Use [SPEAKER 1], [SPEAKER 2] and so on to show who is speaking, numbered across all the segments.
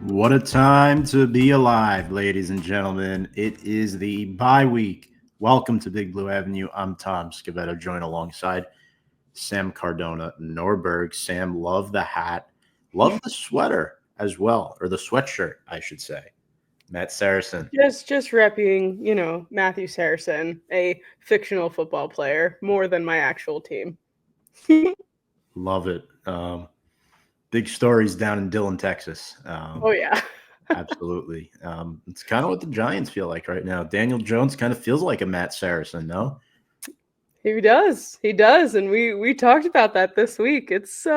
[SPEAKER 1] What a time to be alive, ladies and gentlemen. It is the bye week. Welcome to Big Blue Avenue. I'm Tom Scavetto, joined alongside Sam Cardona Norberg. Sam, love the hat. Love the sweater as well, or the sweatshirt, I should say. Matt Saracen.
[SPEAKER 2] Just repping, Matthew Saracen, a fictional football player, more than my actual team.
[SPEAKER 1] Love it. Big stories down in Dillon, Texas.
[SPEAKER 2] Oh yeah.
[SPEAKER 1] Absolutely. It's kind of what the Giants feel like right now. Daniel Jones kind of feels like a Matt Saracen, no?
[SPEAKER 2] He does, and we talked about that this week. It's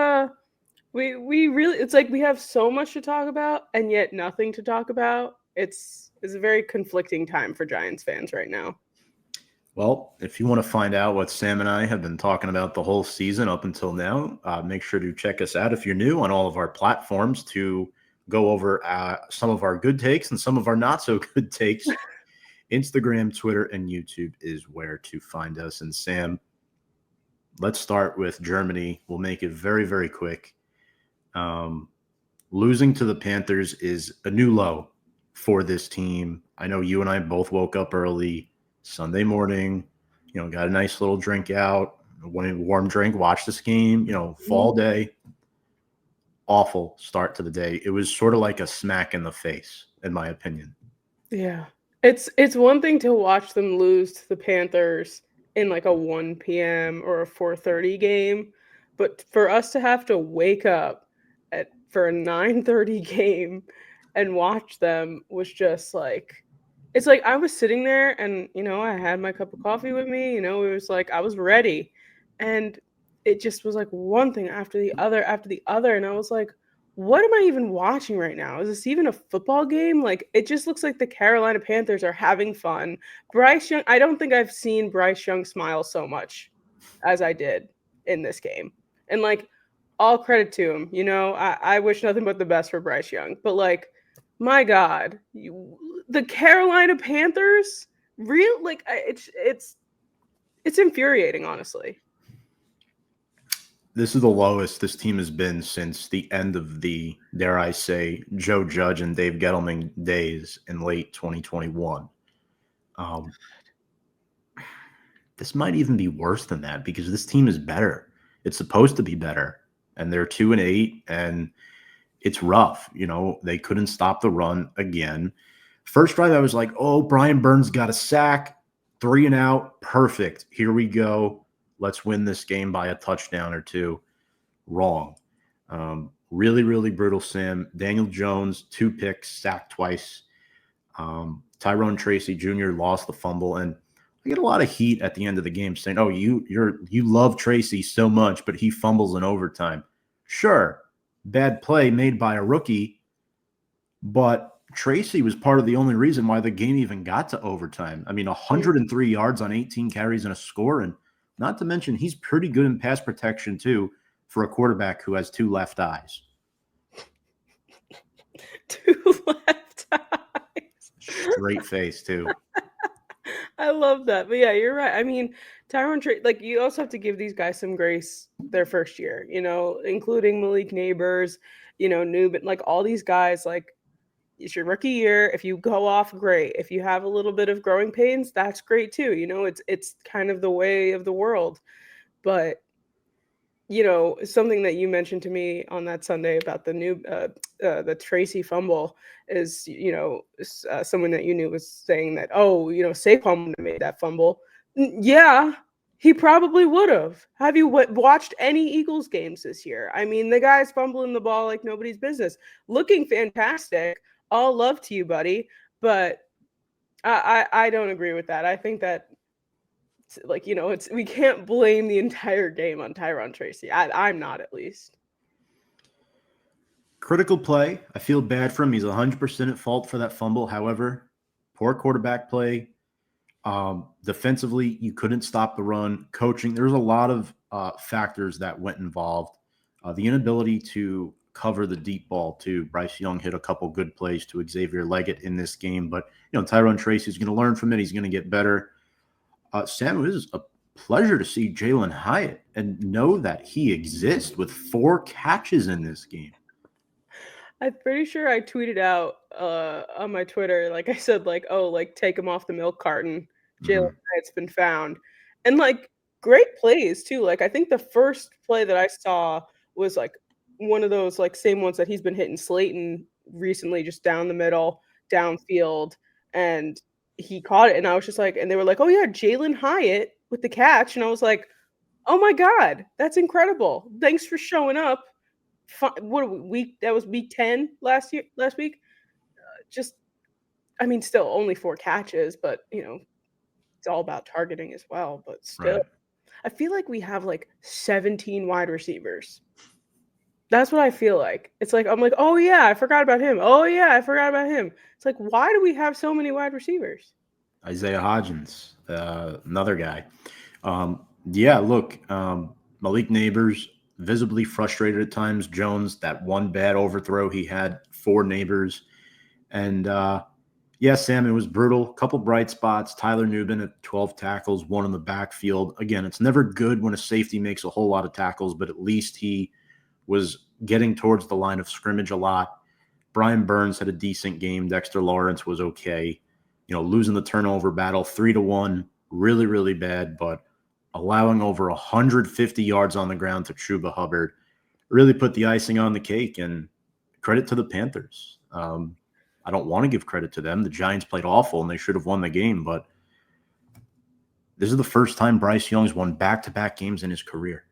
[SPEAKER 2] we really, it's like we have so much to talk about and yet nothing to talk about. It's a very conflicting time for Giants fans right now.
[SPEAKER 1] Well, if you want to find out what Sam and I have been talking about the whole season up until now, make sure to check us out if you're new on all of our platforms to go over some of our good takes and some of our not so good takes. Instagram, Twitter, and YouTube is where to find us. And Sam, let's start with Germany. We'll make it very, very quick. Losing to the Panthers is a new low for this team. I know you and I both woke up early Sunday morning, got a nice little drink out, one warm drink, watched this game, fall day. Awful start to the day. It was sort of like a smack in the face, in my opinion.
[SPEAKER 2] Yeah. It's one thing to watch them lose to the Panthers in like a 1 p.m. or a 4:30 game, but for us to have to wake up for a 9:30 game and watch them was just like, it's like I was sitting there and I had my cup of coffee with me, it was like I was ready, and it just was like one thing after the other, and I was like, what am I even watching right now? Is this even a football game? Like, it just looks like the Carolina Panthers are having fun. Bryce Young, I don't think I've seen Bryce Young smile so much as I did in this game. And like, all credit to him. I wish nothing but the best for Bryce Young. But like, my God, the Carolina Panthers, it's infuriating, honestly.
[SPEAKER 1] This is the lowest this team has been since the end of the, dare I say, Joe Judge and Dave Gettleman days in late 2021. This might even be worse than that because this team is better. It's supposed to be better, and they're 2-8, and it's rough. They couldn't stop the run again. First drive, I was like, oh, Brian Burns got a sack, 3 and out, perfect. Here we go. Let's win this game by a touchdown or two. Wrong. Really, really brutal, Sam. Daniel Jones, 2 picks, sacked twice. Tyrone Tracy Jr. lost the fumble, and I get a lot of heat at the end of the game saying, "Oh, you love Tracy so much, but he fumbles in overtime." Sure, bad play made by a rookie, but Tracy was part of the only reason why the game even got to overtime. I mean, 103 yards on 18 carries and a score, and not to mention he's pretty good in pass protection too for a quarterback who has 2 left eyes.
[SPEAKER 2] 2 left eyes.
[SPEAKER 1] Straight face too.
[SPEAKER 2] I love that. But yeah, you're right. I mean, Tyrone Tracy, like, you also have to give these guys some grace their first year, including Malik Neighbors, Newman, like all these guys, like, it's your rookie year. If you go off, great. If you have a little bit of growing pains, that's great too. It's kind of the way of the world. But something that you mentioned to me on that Sunday about the Tracy fumble is, someone that you knew was saying that, oh, Saquon wouldn't have made that fumble. Yeah, he probably would have. Have you watched any Eagles games this year? I mean, the guy's fumbling the ball like nobody's business, looking fantastic. All love to you, buddy. But I don't agree with that. I think that, like, we can't blame the entire game on Tyrone Tracy. I'm not, at least.
[SPEAKER 1] Critical play. I feel bad for him. He's 100% at fault for that fumble. However, poor quarterback play. Defensively, you couldn't stop the run. Coaching, there's a lot of factors that went involved. The inability to cover the deep ball too. Bryce Young hit a couple good plays to Xavier Leggett in this game, but Tyrone Tracy is going to learn from it. He's going to get better. Sam, it is a pleasure to see Jalen Hyatt and know that he exists with 4 catches in this game.
[SPEAKER 2] I'm pretty sure I tweeted out on my Twitter, like I said, like, oh, like take him off the milk carton. Jalen
[SPEAKER 1] Mhm.
[SPEAKER 2] Hyatt's been found. And like great plays too. Like I think the first play that I saw was like one of those like same ones that he's been hitting Slayton recently, just down the middle, downfield, and he caught it. And I was just like, and they were like, oh yeah, Jalen Hyatt with the catch. And I was like, oh my God, that's incredible. Thanks for showing up. What are we, week that was week 10 last week. Just I mean, still only 4 catches, but, it's all about targeting as well, but still.
[SPEAKER 1] Right.
[SPEAKER 2] I feel like we have, like, 17 wide receivers. That's what I feel like. It's like, I'm like, "Oh, yeah, I forgot about him. Oh, yeah, I forgot about him." It's like, why do we have so many wide receivers?
[SPEAKER 1] Isaiah Hodgins, another guy. Yeah, look, Malik Neighbors visibly frustrated at times. Jones, that one bad overthrow he had for Neighbors. And yeah, Sam, it was brutal. Couple bright spots. Tyler Nubin at 12 tackles, one in the backfield. Again, it's never good when a safety makes a whole lot of tackles, but at least he was getting towards the line of scrimmage a lot. Brian Burns had a decent game. Dexter Lawrence was okay. Losing the turnover battle 3-1, really, really bad, but allowing over 150 yards on the ground to Chuba Hubbard really put the icing on the cake, and credit to the Panthers. I don't want to give credit to them. The Giants played awful, and they should have won the game, but this is the first time Bryce Young's won back-to-back games in his career.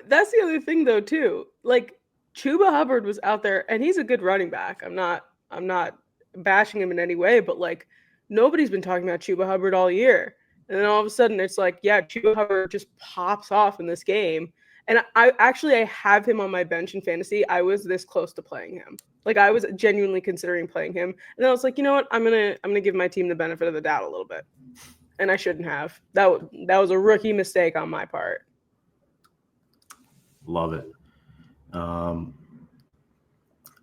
[SPEAKER 2] That's the other thing though too. Like Chuba Hubbard was out there, and he's a good running back. I'm not bashing him in any way, but like nobody's been talking about Chuba Hubbard all year, and then all of a sudden it's like, yeah, Chuba Hubbard just pops off in this game. And I have him on my bench in fantasy. I was this close to playing him. Like I was genuinely considering playing him, and then I was like, you know what, I'm gonna give my team the benefit of the doubt a little bit, and I shouldn't have. That was a rookie mistake on my part.
[SPEAKER 1] Love it.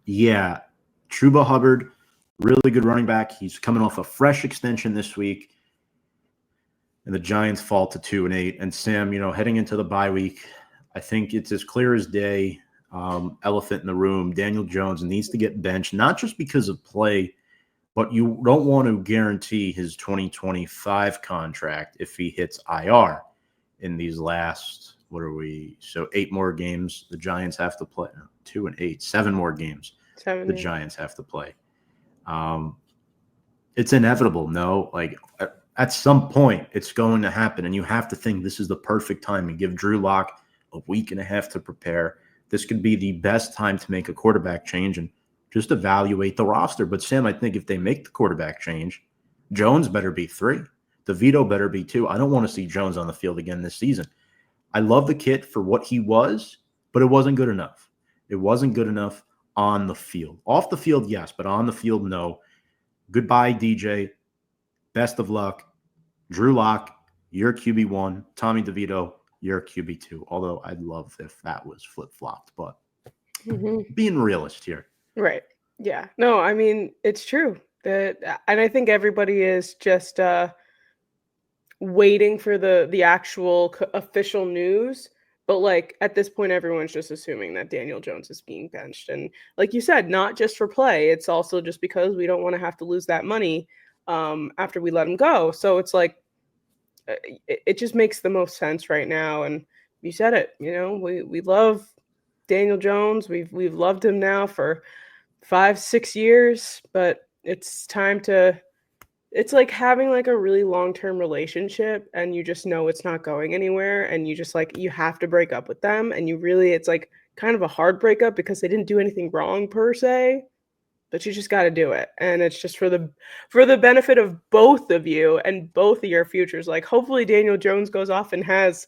[SPEAKER 1] Yeah, Chuba Hubbard, really good running back. He's coming off a fresh extension this week, and the Giants fall to 2-8. And Sam, heading into the bye week, I think it's as clear as day. Elephant in the room. Daniel Jones needs to get benched, not just because of play, but you don't want to guarantee his 2025 contract if he hits IR in these last, what are we? So 8 more games the Giants have to play. 2 and 8, 7 more games the Giants have to play. It's inevitable. No, like at some point it's going to happen, and you have to think this is the perfect time and give Drew Lock a week and a half to prepare. This could be the best time to make a quarterback change and just evaluate the roster. But Sam, I think if they make the quarterback change, Jones better be 3. DeVito better be 2. I don't want to see Jones on the field again this season. I love the kid for what he was, but it wasn't good enough. It wasn't good enough on the field. Off the field, yes, but on the field, no. Goodbye, DJ. Best of luck. Drew Lock, you're QB1. Tommy DeVito, you're QB2. Although I'd love if that was flip-flopped, but being realist here.
[SPEAKER 2] Right. Yeah. No, I mean, it's true. And I think everybody is just waiting for the actual official news. But like at this point, everyone's just assuming that Daniel Jones is being benched, and like you said, not just for play. It's also just because we don't want to have to lose that money after we let him go. So it's like it just makes the most sense right now. And you said it. We love Daniel Jones. We've loved him now for 5-6 years, but it's time to. It's like having like a really long-term relationship, and you just know it's not going anywhere, and you just like you have to break up with them, and it's like kind of a hard breakup because they didn't do anything wrong per se, but you just got to do it, and it's just for the benefit of both of you and both of your futures. Like hopefully Daniel Jones goes off and has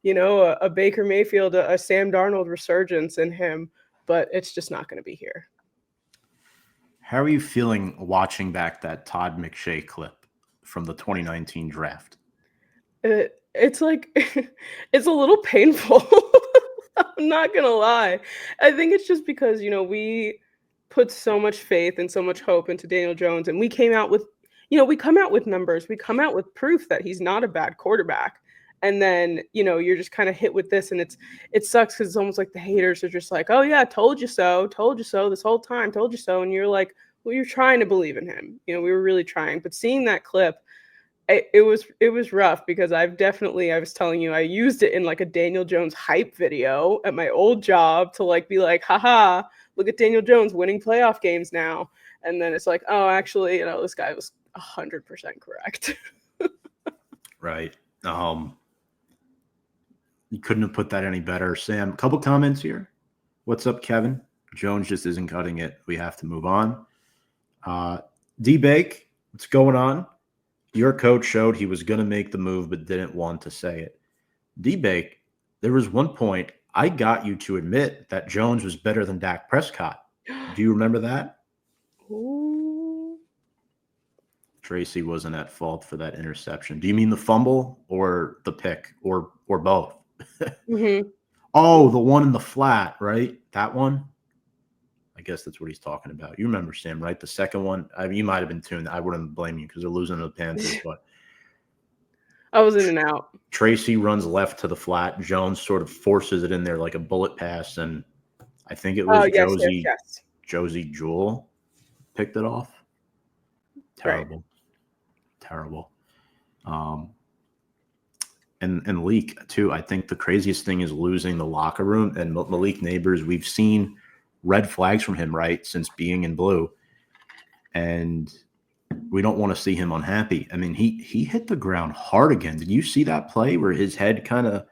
[SPEAKER 2] a Baker Mayfield, a Sam Darnold resurgence in him, but it's just not going to be here.
[SPEAKER 1] How are you feeling watching back that Todd McShay clip from the 2019 draft?
[SPEAKER 2] It's like it's a little painful. I'm not gonna lie. I think it's just because we put so much faith and so much hope into Daniel Jones, and we came out with we come out with numbers, we come out with proof that he's not a bad quarterback, And then, you're just kind of hit with this, and it sucks because it's almost like the haters are just like, oh yeah, told you so this whole time, told you so. And you're like, well, you're trying to believe in him. We were really trying. But seeing that clip, it was rough because I was telling you, I used it in like a Daniel Jones hype video at my old job to like be like, haha, look at Daniel Jones winning playoff games now. And then it's like, oh, actually, this guy was 100% correct.
[SPEAKER 1] Right. You couldn't have put that any better. Sam, a couple comments here. What's up, Kevin? Jones just isn't cutting it. We have to move on. D-Bake, what's going on? Your coach showed he was going to make the move but didn't want to say it. D-Bake, there was one point I got you to admit that Jones was better than Dak Prescott. Do you remember that?
[SPEAKER 2] Ooh.
[SPEAKER 1] Tracy wasn't at fault for that interception. Do you mean the fumble or the pick or both?
[SPEAKER 2] Mm-hmm.
[SPEAKER 1] Oh, the one in the flat, right? That one? I guess that's what he's talking about. You remember, Sam, right? The second one? You might have been tuned. I wouldn't blame you because they're losing to the Panthers, but
[SPEAKER 2] I was in and out.
[SPEAKER 1] Tracy runs left to the flat. Jones sort of forces it in there like a bullet pass, and I think it was Josie Jewell picked it off. Terrible. Right. Terrible. And Leak, too. I think the craziest thing is losing the locker room. And Malik Neighbors, we've seen red flags from him, right, since being in blue. And we don't want to see him unhappy. I mean, he hit the ground hard again. Did you see that play where his head kind of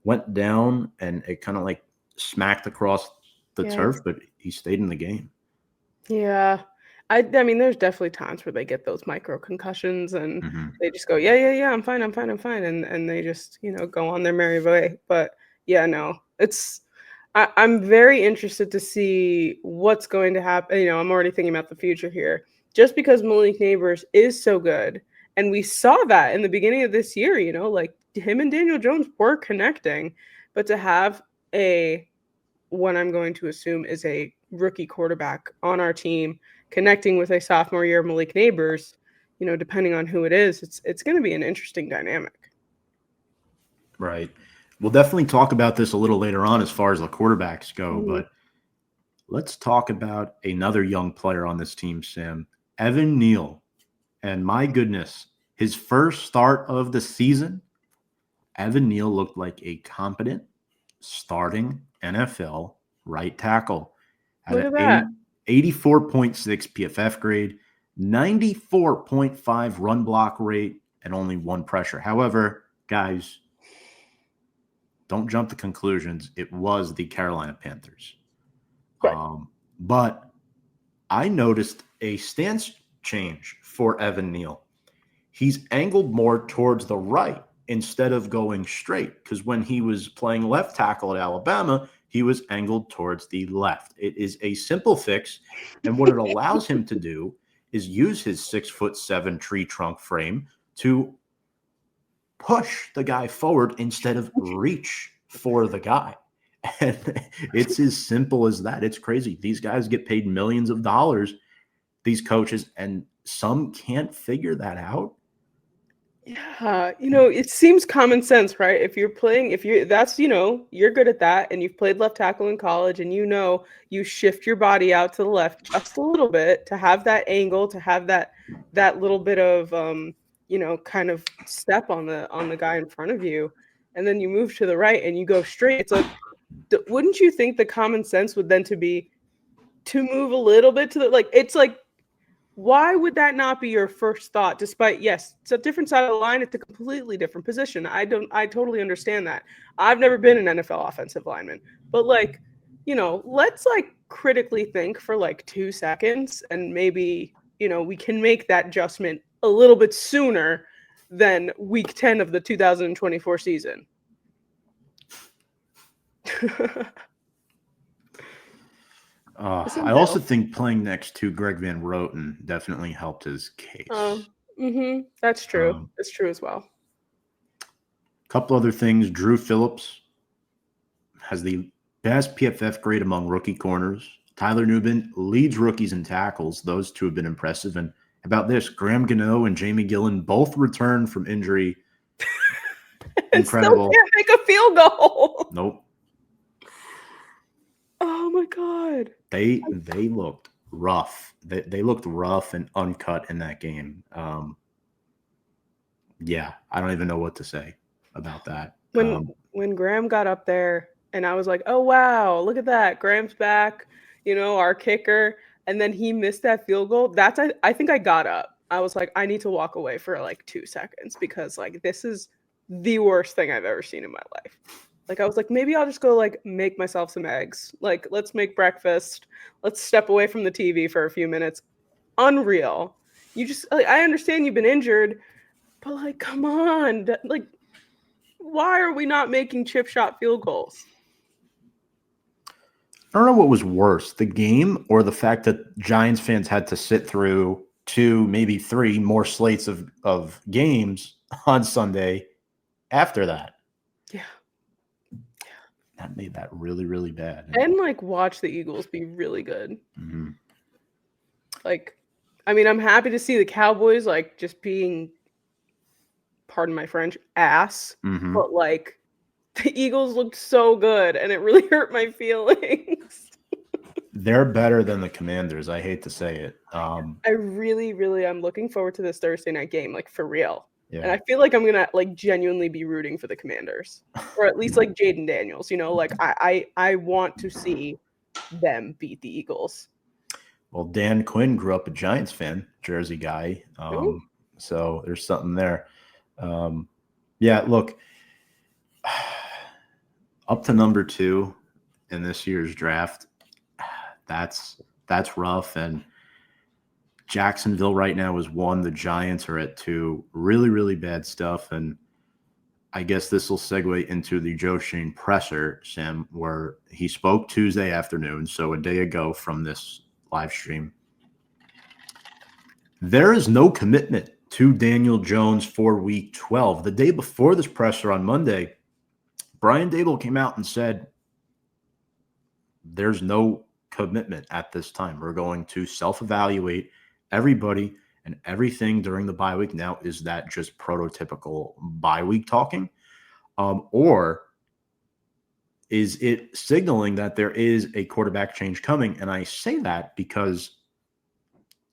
[SPEAKER 1] went down and it kind of like smacked across the turf, but he stayed in the game?
[SPEAKER 2] Yeah. I mean, there's definitely times where they get those micro concussions and they just go, yeah, I'm fine. And they just, go on their merry way. But yeah, no, I'm very interested to see what's going to happen. I'm already thinking about the future here. Just because Malik Neighbors is so good, and we saw that in the beginning of this year, like him and Daniel Jones were connecting, but to have what I'm going to assume is a rookie quarterback on our team connecting with a sophomore year Malik Neighbors, depending on who it is, it's going to be an interesting dynamic.
[SPEAKER 1] Right. We'll definitely talk about this a little later on as far as the quarterbacks go, but let's talk about another young player on this team, Sam. Evan Neal. And my goodness, his first start of the season, Evan Neal looked like a competent starting NFL right tackle.
[SPEAKER 2] Look at that.
[SPEAKER 1] 84.6 PFF grade, 94.5 run block rate, and only one pressure. However, guys, don't jump to conclusions. It was the Carolina Panthers. Right. But I noticed a stance change for Evan Neal. He's angled more towards the right instead of going straight, because when he was playing left tackle at Alabama, he was angled towards the left. It is a simple fix, and what it allows him to do is use his 6'7" tree trunk frame to push the guy forward instead of reach for the guy. And it's as simple as that. It's crazy. These guys get paid millions of dollars, these coaches, and some can't figure that out.
[SPEAKER 2] Yeah, it seems common sense, right? If you're good at that, and you've played left tackle in college, and you shift your body out to the left just a little bit to have that angle, to have that little bit of kind of step on the guy in front of you, and then you move to the right and you go straight. It's like, wouldn't you think the common sense would then to move a little bit to the, like, it's like, why would that not be your first thought? Despite, yes, it's a different side of the line. It's a completely different position. I totally understand that. I've never been an NFL offensive lineman, but let's critically think for 2 seconds, and maybe, we can make that adjustment a little bit sooner than week 10 of the 2024 season.
[SPEAKER 1] I also think playing next to Greg Van Roten definitely helped his case.
[SPEAKER 2] That's true. That's true as well.
[SPEAKER 1] A couple other things. Drew Phillips has the best PFF grade among rookie corners. Tyler Nubin leads rookies in tackles. Those two have been impressive. And about this, Graham Gano and Jamie Gillen both returned from injury
[SPEAKER 2] And still
[SPEAKER 1] Incredible.
[SPEAKER 2] can't make a field goal.
[SPEAKER 1] Nope.
[SPEAKER 2] Oh my God.
[SPEAKER 1] They looked rough. They looked rough and uncut in that game. Yeah, I don't even know what to say about that.
[SPEAKER 2] When Graham got up there and I was like, oh wow, look at that. Graham's back, our kicker. And then he missed that field goal. I think I got up. I was like, I need to walk away for like 2 seconds because like this is the worst thing I've ever seen in my life. Like I was like, maybe I'll just go like make myself some eggs. Like let's make breakfast. Let's step away from the TV for a few minutes. Unreal. You just like, I understand you've been injured, but like come on. Like why are we not making chip shot field goals?
[SPEAKER 1] I don't know what was worse, the game or the fact that Giants fans had to sit through 2, maybe 3 more slates of games on Sunday after that.
[SPEAKER 2] Yeah.
[SPEAKER 1] That made that really, really bad.
[SPEAKER 2] And like watch the Eagles be really good.
[SPEAKER 1] Mm-hmm.
[SPEAKER 2] Like, I mean, I'm happy to see the Cowboys like just being, pardon my French, ass.
[SPEAKER 1] Mm-hmm.
[SPEAKER 2] But like the Eagles looked so good and it really hurt my feelings.
[SPEAKER 1] They're better than the Commanders. I hate to say it.
[SPEAKER 2] I really, really am looking forward to this Thursday night game, like for real.
[SPEAKER 1] Yeah.
[SPEAKER 2] And I feel like I'm gonna like genuinely be rooting for the Commanders, or at least like Jaden Daniels. Like I want to see them beat the Eagles.
[SPEAKER 1] Well, Dan Quinn grew up a Giants fan, Jersey guy. So there's something there. Yeah, look, up to number 2 in this year's draft. That's rough. And Jacksonville right now is 1. The Giants are at 2. Really, really bad stuff. And I guess this will segue into the Joe Schoen presser, Sam, where he spoke Tuesday afternoon, so a day ago from this live stream. There is no commitment to Daniel Jones for week 12. The day before this presser on Monday, Brian Daboll came out and said, there's no commitment at this time. We're going to self-evaluate everybody and everything during the bye week. Now, is that just prototypical bye week talking? Or is it signaling that there is a quarterback change coming? And I say that because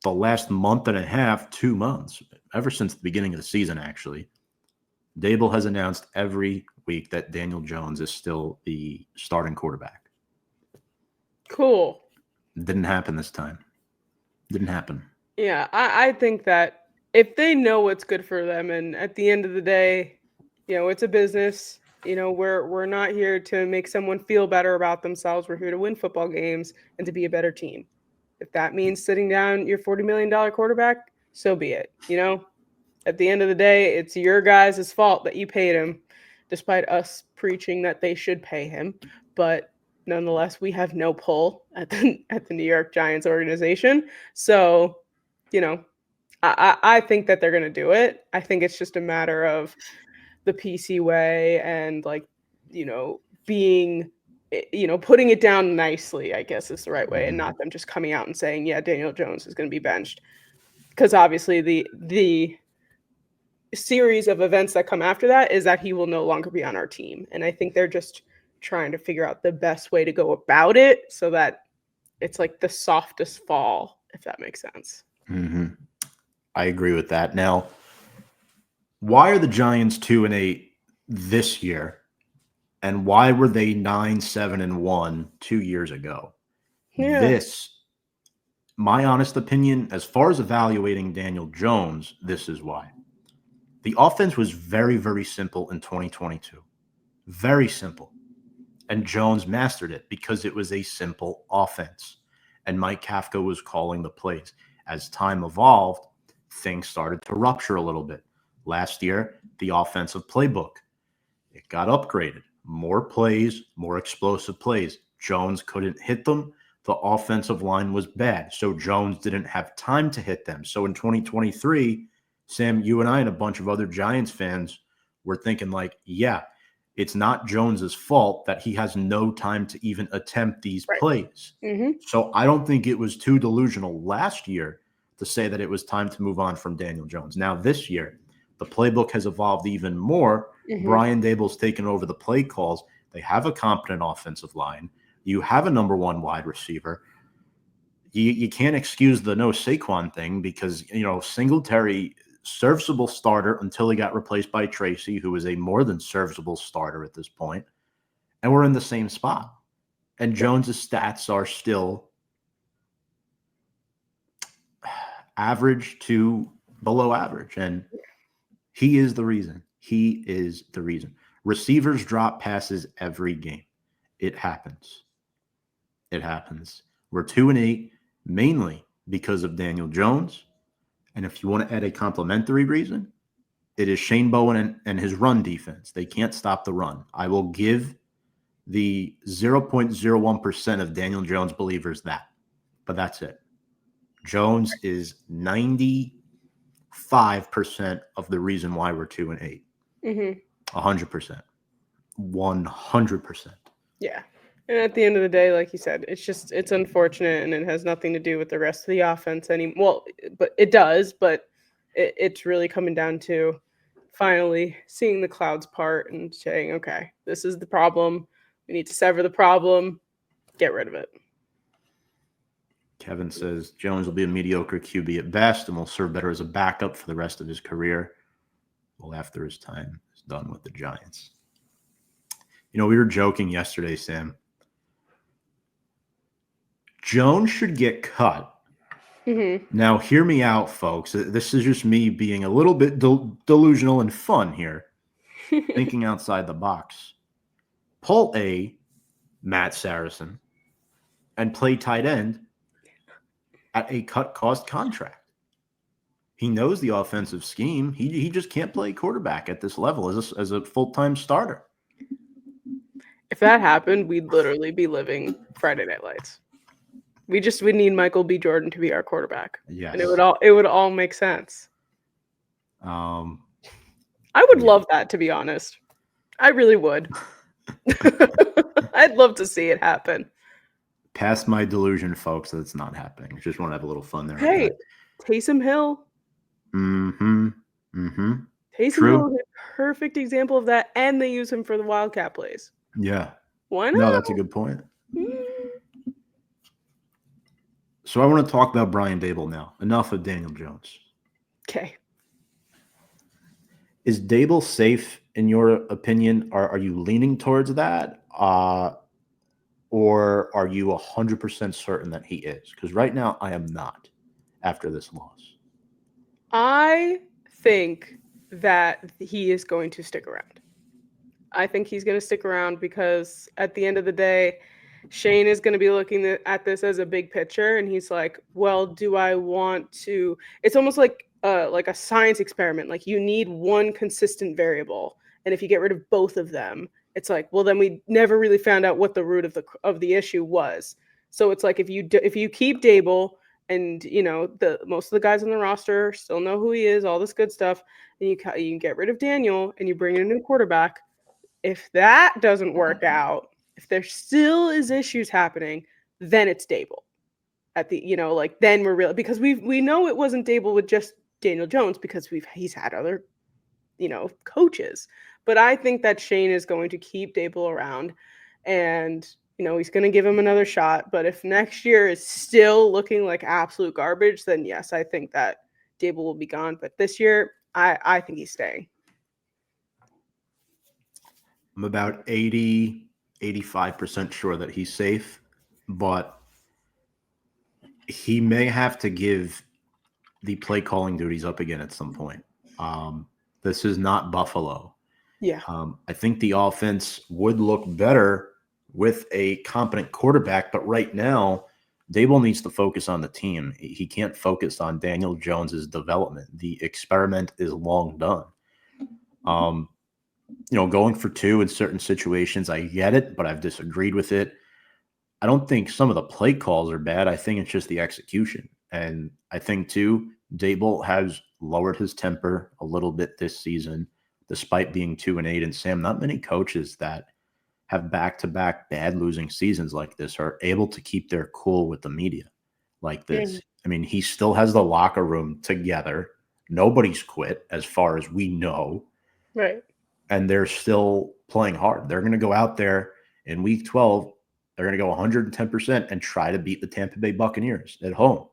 [SPEAKER 1] the last month and a half, 2 months, ever since the beginning of the season, actually, Daboll has announced every week that Daniel Jones is still the starting quarterback.
[SPEAKER 2] Cool.
[SPEAKER 1] Didn't happen this time. Didn't happen.
[SPEAKER 2] Yeah, I think that if they know what's good for them, and at the end of the day, it's a business. We're not here to make someone feel better about themselves. We're here to win football games and to be a better team. If that means sitting down your $40 million quarterback, so be it. At the end of the day, it's your guys' fault that you paid him, despite us preaching that they should pay him. But nonetheless, we have no pull at the New York Giants organization. So, I think that they're going to do it. I think it's just a matter of the PC way and being, putting it down nicely, I guess is the right way, and not them just coming out and saying, yeah, Daniel Jones is going to be benched. Because obviously the series of events that come after that is that he will no longer be on our team. And I think they're just trying to figure out the best way to go about it so that it's like the softest fall, if that makes sense.
[SPEAKER 1] Mm-hmm. I agree with that. Now, why are the Giants 2-8 this year? And why were they 9-7-1 2 years ago?
[SPEAKER 2] Yeah.
[SPEAKER 1] This, my honest opinion, as far as evaluating Daniel Jones, this is why. The offense was very, very simple in 2022. Very simple. And Jones mastered it because it was a simple offense. And Mike Kafka was calling the plays. As time evolved, things started to rupture a little bit. Last year, the offensive playbook, it got upgraded. More plays, more explosive plays. Jones couldn't hit them. The offensive line was bad, so Jones didn't have time to hit them. So in 2023, Sam, you and I and a bunch of other Giants fans were thinking like, yeah, it's not Jones's fault that he has no time to even attempt these plays.
[SPEAKER 2] Mm-hmm.
[SPEAKER 1] So I don't think it was too delusional last year to say that it was time to move on from Daniel Jones. Now this year, the playbook has evolved even more
[SPEAKER 2] Mhm.
[SPEAKER 1] Brian Daboll's taken over the play calls. They have a competent offensive line. You have a number one wide receiver. You can't excuse the no Saquon thing because, Singletary, serviceable starter until he got replaced by Tracy, who is a more than serviceable starter at this point. And we're in the same spot. And Jones's stats are still average to below average. And he is the reason. He is the reason. Receivers drop passes every game. It happens. It happens. We're 2-8, mainly because of Daniel Jones. And if you want to add a complimentary reason, it is Shane Bowen and his run defense. They can't stop the run. I will give the 0.01% of Daniel Jones believers that. But that's it. Jones is 95% of the reason why we're 2-8. 100%. 100%.
[SPEAKER 2] Yeah. And at the end of the day, like you said, it's unfortunate, and it has nothing to do with the rest of the offense anymore. Well, but it does, but it's really coming down to finally seeing the clouds part and saying, okay, this is the problem. We need to sever the problem, get rid of it.
[SPEAKER 1] Kevin says Jones will be a mediocre QB at best and will serve better as a backup for the rest of his career. Well, after his time is done with the Giants. We were joking yesterday, Sam. Jones should get cut. Now, hear me out, folks. This is just me being a little bit delusional and fun here, thinking outside the box. Pull a Matt Saracen and play tight end at a cut-cost contract. He knows the offensive scheme. He just can't play quarterback at this level as a full-time starter.
[SPEAKER 2] If that happened, we'd literally be living Friday Night Lights. We need Michael B. Jordan to be our quarterback.
[SPEAKER 1] Yes.
[SPEAKER 2] And it would all make sense. I would love that, to be honest. I really would. I'd love to see it happen.
[SPEAKER 1] Past my delusion, folks, that it's not happening. Just want to have a little fun there.
[SPEAKER 2] Hey, Taysom Hill.
[SPEAKER 1] Taysom
[SPEAKER 2] Hill is a perfect example of that, and they use him for the Wildcat plays.
[SPEAKER 1] Yeah.
[SPEAKER 2] Why not?
[SPEAKER 1] No, that's a good point. So I want to talk about Brian Daboll now. Enough of Daniel Jones.
[SPEAKER 2] Okay.
[SPEAKER 1] Is Daboll safe in your opinion? Are you leaning towards that? Or are you 100% certain that he is? Because right now I am not after this loss.
[SPEAKER 2] I think that he is going to stick around. I think he's going to stick around because at the end of the day, Shane is going to be looking at this as a big picture, and he's like, well, do I want to? It's almost like a science experiment. Like, you need one consistent variable, and if you get rid of both of them, it's like, well, then we never really found out what the root of the issue was. So it's like if you keep Daboll, and most of the guys on the roster still know who he is, all this good stuff, and you can get rid of Daniel and you bring in a new quarterback. If that doesn't work out, if there still is issues happening, then it's Daboll. At the then we're real, because we know it wasn't Daboll with just Daniel Jones, because he's had other coaches. But I think that Shane is going to keep Daboll around, and he's going to give him another shot. But if next year is still looking like absolute garbage, then yes, I think that Daboll will be gone. But this year, I think he's staying.
[SPEAKER 1] I'm about 85% sure that he's safe, but he may have to give the play calling duties up again at some point. This is not Buffalo.
[SPEAKER 2] Yeah.
[SPEAKER 1] I think the offense would look better with a competent quarterback, but right now, Daboll needs to focus on the team. He can't focus on Daniel Jones's development. The experiment is long done. Going for two in certain situations, I get it, but I've disagreed with it. I don't think some of the play calls are bad. I think it's just the execution. And I think, too, Daboll has lowered his temper a little bit this season, despite being 2-8. And Sam, not many coaches that have back-to-back bad losing seasons like this are able to keep their cool with the media like this.
[SPEAKER 2] Mm-hmm.
[SPEAKER 1] I mean, he still has the locker room together. Nobody's quit as far as we know.
[SPEAKER 2] Right.
[SPEAKER 1] and they're still playing hard. They're going to go out there in week 12. They're going to go 110% and try to beat the Tampa Bay Buccaneers at home.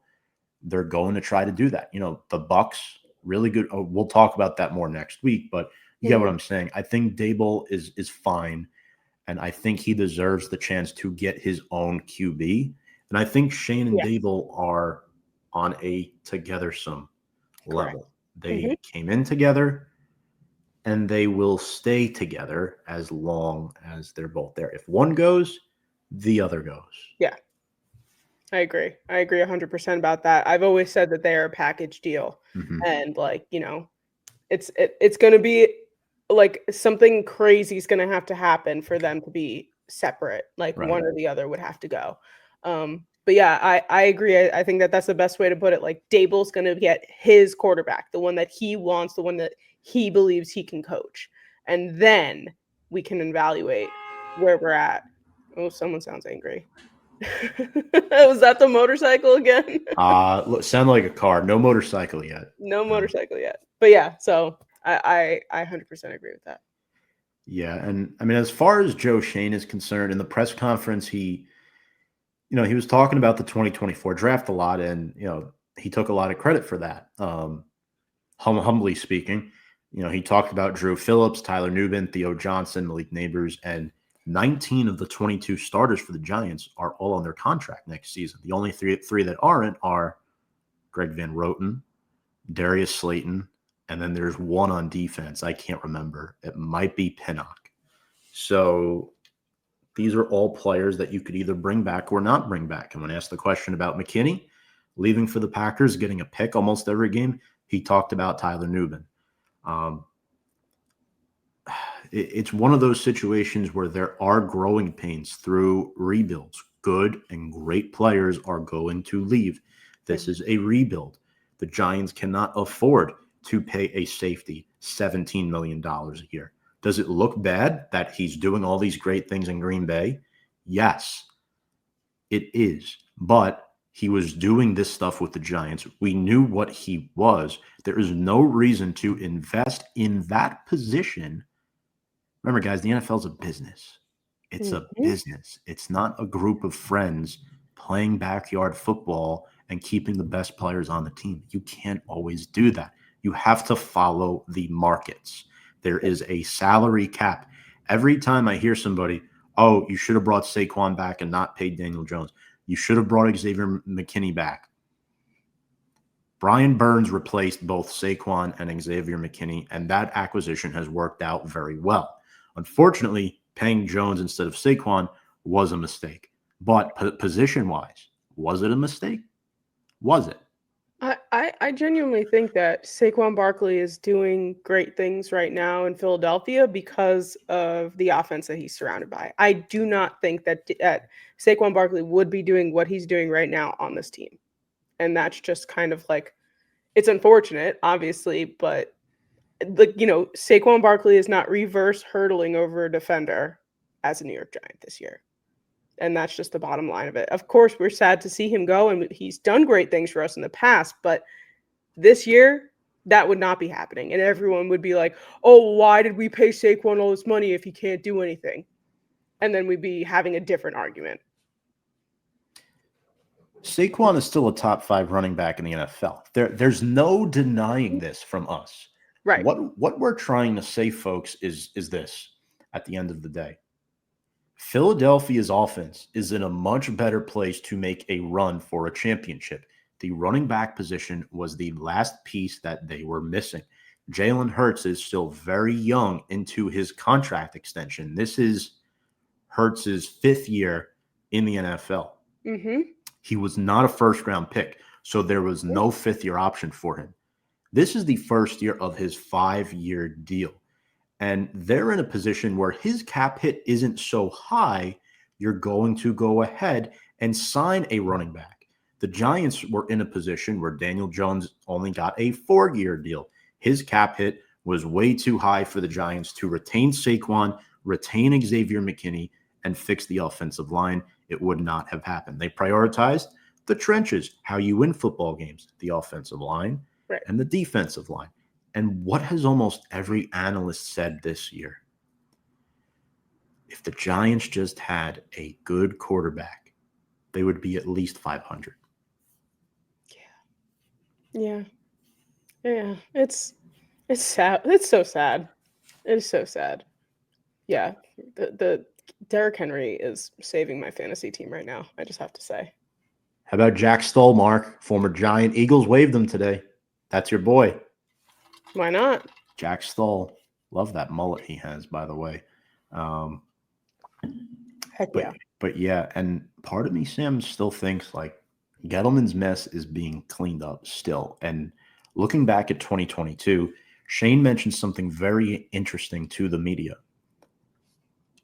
[SPEAKER 1] They're going to try to do that. The Bucs, really good. Oh, we'll talk about that more next week, but you get what I'm saying. I think Daboll is fine, and I think he deserves the chance to get his own QB. And I think Schoen and Daboll are on a together-some level. They came in together, and they will stay together as long as they're both there. If one goes, the other goes.
[SPEAKER 2] Yeah. I agree 100% about that. I've always said that they are a package deal. And it's going to be like something crazy is going to have to happen for them to be separate. Like one or the other would have to go. But yeah, I agree. I think that's the best way to put it. Like Daboll's going to get his quarterback, the one that he wants, the one that he believes he can coach. And then we can evaluate where we're at. Oh, someone sounds angry. Was that the motorcycle again?
[SPEAKER 1] Sound like a car. No motorcycle yet.
[SPEAKER 2] No motorcycle yet. But yeah, so I 100% agree with that.
[SPEAKER 1] Yeah, and I mean, as far as Joe Schoen is concerned, in the press conference, he was talking about the 2024 draft a lot, and he took a lot of credit for that. Humbly speaking, he talked about Drew Phillips, Tyler Nubin, Theo Johnson, Malik Neighbors, and 19 of the 22 starters for the Giants are all on their contract next season. The only three that aren't are Greg Van Roten, Darius Slayton, and then there's one on defense. I can't remember. It might be Pinnock. So these are all players that you could either bring back or not bring back. And when asked the question about McKinney leaving for the Packers, getting a pick almost every game, he talked about Tyler Nubin. It's one of those situations where there are growing pains through rebuilds. Good and great players are going to leave. This is a rebuild. The Giants cannot afford to pay a safety $17 million a year. Does it look bad that he's doing all these great things in Green Bay? Yes, it is. But he was doing this stuff with the Giants. We knew what he was. There is no reason to invest in that position. Remember, guys, the NFL is a business. It's a business. It's not a group of friends playing backyard football and keeping the best players on the team. You can't always do that. You have to follow the markets. There is a salary cap. Every time I hear somebody, oh, you should have brought Saquon back and not paid Daniel Jones. You should have brought Xavier McKinney back. Brian Burns replaced both Saquon and Xavier McKinney, and that acquisition has worked out very well. Unfortunately, paying Jones instead of Saquon was a mistake. But position-wise, was it a mistake? Was it?
[SPEAKER 2] I genuinely think that Saquon Barkley is doing great things right now in Philadelphia because of the offense that he's surrounded by. I do not think that Saquon Barkley would be doing what he's doing right now on this team. And that's just kind of like, it's unfortunate, obviously, but Saquon Barkley is not reverse hurdling over a defender as a New York Giant this year. And that's just the bottom line of it. Of course, we're sad to see him go, and he's done great things for us in the past, but this year, that would not be happening. And everyone would be like, oh, why did we pay Saquon all this money if he can't do anything? And then we'd be having a different argument.
[SPEAKER 1] Saquon is still a top 5 running back in the NFL. There's no denying this from us.
[SPEAKER 2] Right.
[SPEAKER 1] What we're trying to say, folks, is this at the end of the day. Philadelphia's offense is in a much better place to make a run for a championship. The running back position was the last piece that they were missing. Jalen Hurts is still very young into his contract extension. This is Hurts's 5th year in the NFL.
[SPEAKER 2] Mm-hmm.
[SPEAKER 1] He was not a first-round pick, so there was no 5th-year option for him. This is the first year of his 5-year deal. And they're in a position where his cap hit isn't so high, you're going to go ahead and sign a running back. The Giants were in a position where Daniel Jones only got a 4-year deal. His cap hit was way too high for the Giants to retain Saquon, retain Xavier McKinney, and fix the offensive line. It would not have happened. They prioritized the trenches, how you win football games, the offensive line and the defensive line. And what has almost every analyst said this year? If the Giants just had a good quarterback, they would be at least 500.
[SPEAKER 2] Yeah. It's sad. It's so sad. It is so sad. Yeah. The Derrick Henry is saving my fantasy team right now. I just have to say.
[SPEAKER 1] How about Jack Stoll, Mark, former Giant? Eagles waved him today. That's your boy.
[SPEAKER 2] Why not?
[SPEAKER 1] Jack Stoll. Love that mullet he has, by the way.
[SPEAKER 2] Heck yeah.
[SPEAKER 1] But yeah, and part of me, Sam, still thinks like Gettleman's mess is being cleaned up still. And looking back at 2022, Shane mentioned something very interesting to the media.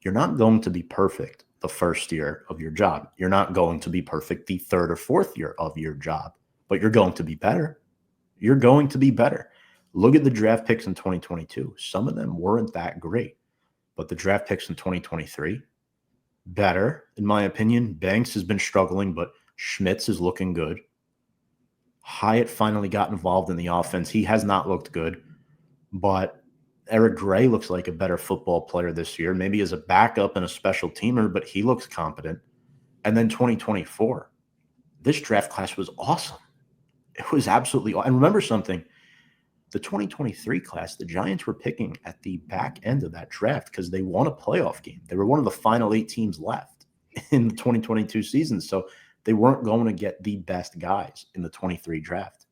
[SPEAKER 1] You're not going to be perfect the first year of your job. You're not going to be perfect the third or fourth year of your job, but you're going to be better. You're going to be better. Look at the draft picks in 2022. Some of them weren't that great, but the draft picks in 2023, better, in my opinion. Banks has been struggling, but Schmitz is looking good. Hyatt finally got involved in the offense. He has not looked good, but Eric Gray looks like a better football player this year, maybe as a backup and a special teamer, but he looks competent. And then 2024, this draft class was awesome. It was absolutely awesome. And remember something, the 2023 class, the Giants were picking at the back end of that draft because they won a playoff game. They were one of the final 8 teams left in the 2022 season. So they weren't going to get the best guys in the 23 draft.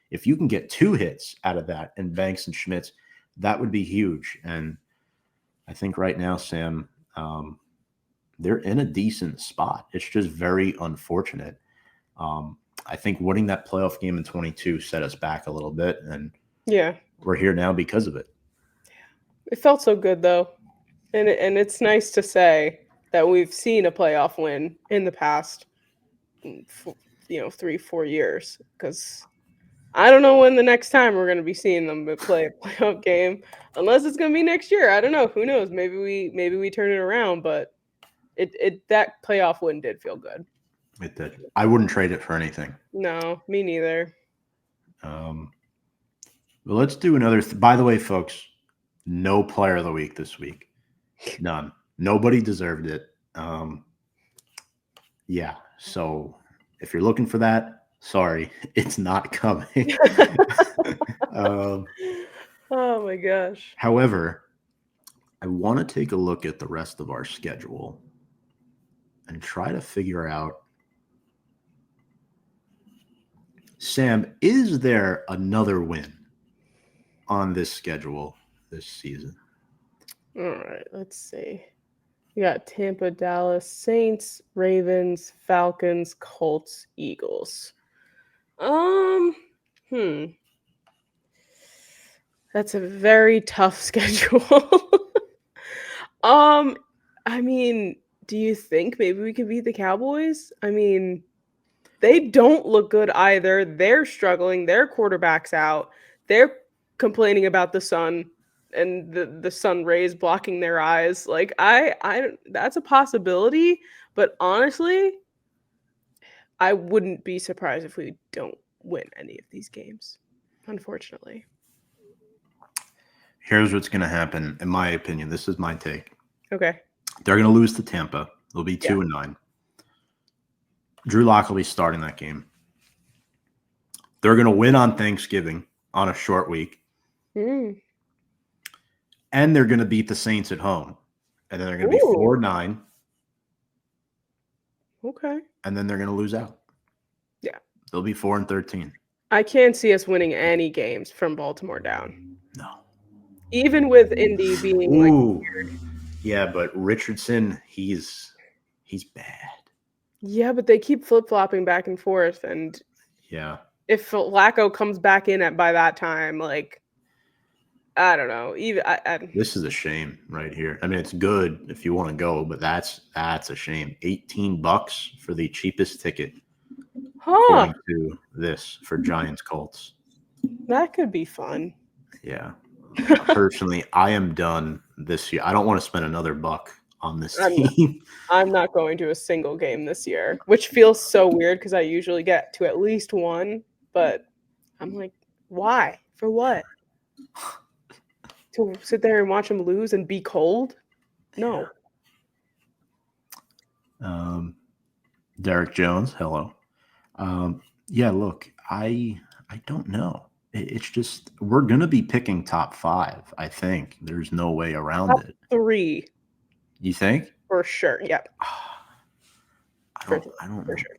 [SPEAKER 1] If you can get 2 hits out of that in Banks and Schmitz, that would be huge. And I think right now, Sam, they're in a decent spot. It's just very unfortunate. I think winning that playoff game in 22 set us back a little bit, and
[SPEAKER 2] Yeah.
[SPEAKER 1] we're here now because of it.
[SPEAKER 2] It felt so good though. And it's nice to say that we've seen a playoff win in the past 3-4 years, because I don't know when the next time we're going to be seeing them play a playoff game, unless it's going to be next year. I don't know. Who knows? Maybe we turn it around, but that playoff win did feel good.
[SPEAKER 1] It did. I wouldn't trade it for anything.
[SPEAKER 2] No, me neither.
[SPEAKER 1] Well, let's do another. By the way, folks, no player of the week this week. None. Nobody deserved it. Yeah. So if you're looking for that, sorry, it's not coming.
[SPEAKER 2] Oh my gosh.
[SPEAKER 1] However, I want to take a look at the rest of our schedule and try to figure out, Sam, is there another win on this schedule this season?
[SPEAKER 2] All right, let's see. We got Tampa, Dallas, Saints, Ravens, Falcons, Colts, Eagles. That's a very tough schedule. I mean, do you think maybe we can beat the Cowboys? I mean, they don't look good either. They're struggling. Their quarterback's out. They're complaining about the sun and the sun rays blocking their eyes. Like I that's a possibility, but honestly, I wouldn't be surprised if we don't win any of these games, unfortunately.
[SPEAKER 1] Here's what's going to happen, in my opinion. This is my take.
[SPEAKER 2] Okay.
[SPEAKER 1] They're going to lose to Tampa. They'll be 2-9. Drew Lock will be starting that game. They're going to win on Thanksgiving on a short week. And they're going to beat the Saints at home. And then they're going to be 4-9.
[SPEAKER 2] Okay.
[SPEAKER 1] And then they're going to lose out.
[SPEAKER 2] Yeah.
[SPEAKER 1] They'll be 4-13.
[SPEAKER 2] I can't see us winning any games from Baltimore down.
[SPEAKER 1] No.
[SPEAKER 2] Even with Indy being like weird.
[SPEAKER 1] Yeah, but Richardson, he's bad.
[SPEAKER 2] Yeah, but they keep flip-flopping back and forth, and if Flacco comes back in by that time, like, I don't know.
[SPEAKER 1] This is a shame right here. I mean, it's good if you want to go, but that's a shame. $18 for the cheapest ticket. According to this for Giants Colts.
[SPEAKER 2] That could be fun.
[SPEAKER 1] Yeah. Personally, I am done this year. I don't want to spend another buck on this team.
[SPEAKER 2] I'm not going to a single game this year, which feels so weird because I usually get to at least one, but I'm like, why? For what? To sit there and watch him lose and be cold? No.
[SPEAKER 1] Derek Jones, hello. Yeah, look, I don't know. It's just we're gonna be picking top 5. I think there's no way around
[SPEAKER 2] Top
[SPEAKER 1] it.
[SPEAKER 2] 3
[SPEAKER 1] You think?
[SPEAKER 2] for sure. Yep.
[SPEAKER 1] I
[SPEAKER 2] For
[SPEAKER 1] don't
[SPEAKER 2] for
[SPEAKER 1] know.
[SPEAKER 2] sure.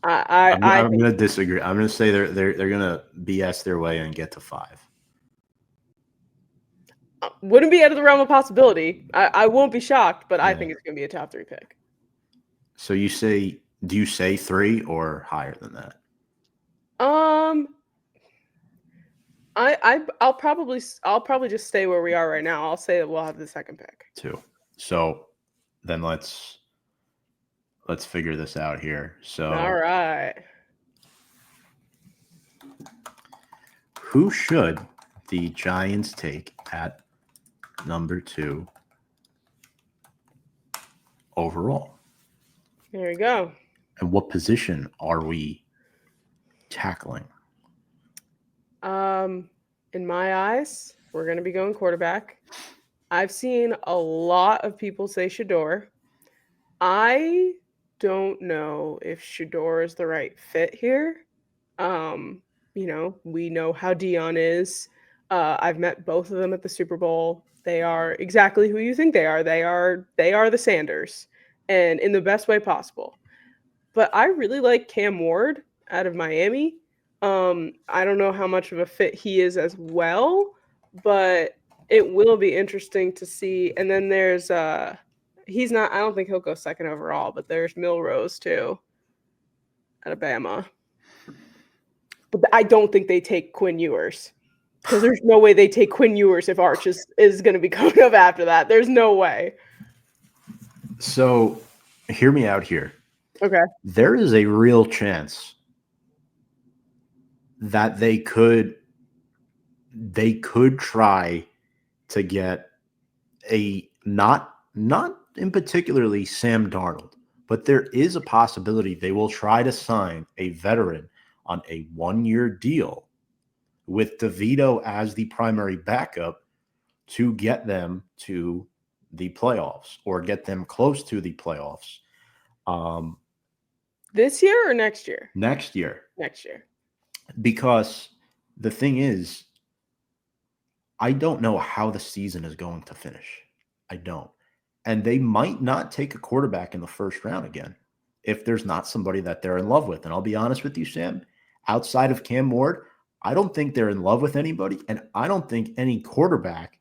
[SPEAKER 2] I
[SPEAKER 1] I'm
[SPEAKER 2] think
[SPEAKER 1] gonna disagree. I'm gonna say they're gonna BS their way and get to 5.
[SPEAKER 2] wouldn't be out of the realm of possibility. I won't be shocked, but I
[SPEAKER 1] Yeah.
[SPEAKER 2] think it's going to be a top 3 pick.
[SPEAKER 1] So do you say 3 or higher than that?
[SPEAKER 2] Um, I'll probably just stay where we are right now. I'll say that we'll have the second pick.
[SPEAKER 1] 2. So then let's figure this out here.
[SPEAKER 2] All
[SPEAKER 1] So
[SPEAKER 2] right.
[SPEAKER 1] who should the Giants take at number 2 overall?
[SPEAKER 2] There we go.
[SPEAKER 1] And what position are we tackling?
[SPEAKER 2] In my eyes, we're going to be going quarterback. I've seen a lot of people say Shador. I don't know if Shador is the right fit here. We know how Dion is. I've met both of them at the Super Bowl. They are exactly who you think they are. They are the Sanders, and in the best way possible. But I really like Cam Ward out of Miami. I don't know how much of a fit he is as well, but it will be interesting to see. And then there's he's not. I don't think he'll go second overall, but there's Milrose too, at Alabama. But I don't think they take Quinn Ewers because there's no way they take Quinn Ewers if Arch is going to be coming up after that. There's no way.
[SPEAKER 1] So hear me out here.
[SPEAKER 2] Okay.
[SPEAKER 1] There is a real chance that they could try to get a not in particularly Sam Darnold, but there is a possibility they will try to sign a veteran on a 1-year deal with DeVito as the primary backup to get them to the playoffs or get them close to the playoffs.
[SPEAKER 2] This year or next year?
[SPEAKER 1] Next year.
[SPEAKER 2] Next year.
[SPEAKER 1] Because the thing is, I don't know how the season is going to finish. I don't. And they might not take a quarterback in the first round again if there's not somebody that they're in love with. And I'll be honest with you, Sam, outside of Cam Ward, I don't think they're in love with anybody. And I don't think any quarterback